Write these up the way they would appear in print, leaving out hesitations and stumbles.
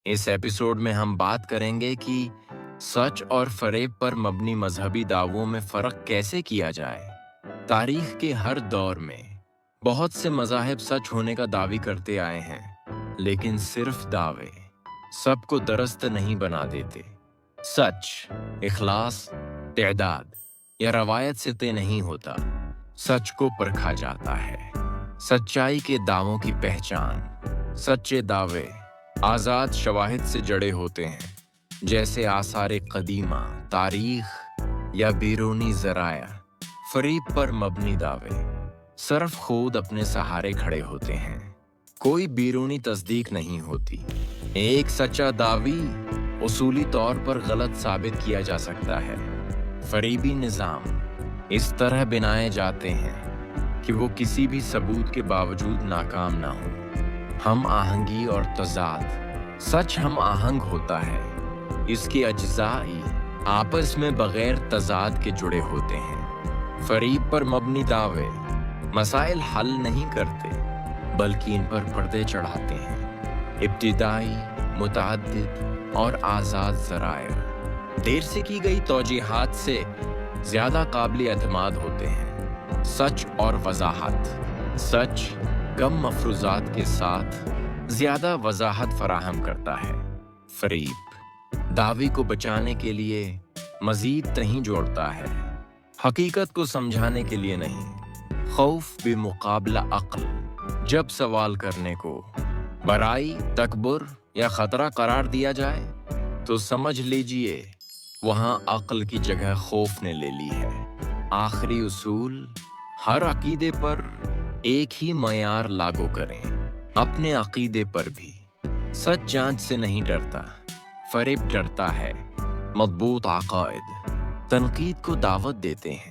اس episode میں ہم بات کریں گے کہ سچ اور فریب پر مبنی مذہبی دعووں میں فرق کیسے کیا جائے۔ تاریخ کے ہر دور میں بہت سے مذاہب سچ ہونے کا دعوی کرتے آئے ہیں، لیکن صرف دعوے سب کو درست نہیں بنا دیتے۔ سچ اخلاص، تعداد یا روایت سے طے نہیں ہوتا، سچ کو پرکھا جاتا ہے۔ سچائی کے دعووں کی پہچان: سچے دعوے آزاد شواہد سے جڑے ہوتے ہیں، جیسے آثار قدیمہ، تاریخ یا بیرونی ذرائع۔ فریب پر مبنی دعوے صرف خود اپنے سہارے کھڑے ہوتے ہیں، کوئی بیرونی تصدیق نہیں ہوتی۔ ایک سچا دعوی اصولی طور پر غلط ثابت کیا جا سکتا ہے۔ فریبی نظام اس طرح بنائے جاتے ہیں کہ وہ کسی بھی ثبوت کے باوجود ناکام نہ ہوں۔ ہم آہنگی اور تضاد: سچ ہم آہنگ ہوتا ہے، اس کے اجزاء آپس میں بغیر تضاد کے جڑے ہوتے ہیں۔ فریب پر مبنی دعوے مسائل حل نہیں کرتے، بلکہ ان پر پردے چڑھاتے ہیں۔ ابتدائی، متعدد اور آزاد ذرائع دیر سے کی گئی توجیحات سے زیادہ قابل اعتماد ہوتے ہیں۔ سچ اور وضاحت: سچ کم مفروضات کے ساتھ زیادہ وضاحت فراہم کرتا ہے۔ فریب دعوی کو بچانے کے لیے مزید تہیں جوڑتا ہے، حقیقت کو سمجھانے کے لیے نہیں۔ خوف بمقابلہ عقل: جب سوال کرنے کو برائی، تکبر یا خطرہ قرار دیا جائے تو سمجھ لیجئے وہاں عقل کی جگہ خوف نے لے لی ہے۔ آخری اصول: ہر عقیدے پر ایک ہی معیار لاگو کریں، اپنے عقیدے پر بھی۔ سچ جانچ سے نہیں ڈرتا، فریب ڈرتا ہے۔ مضبوط عقائد تنقید کو دعوت دیتے ہیں،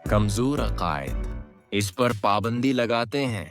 کمزور عقائد اس پر پابندی لگاتے ہیں۔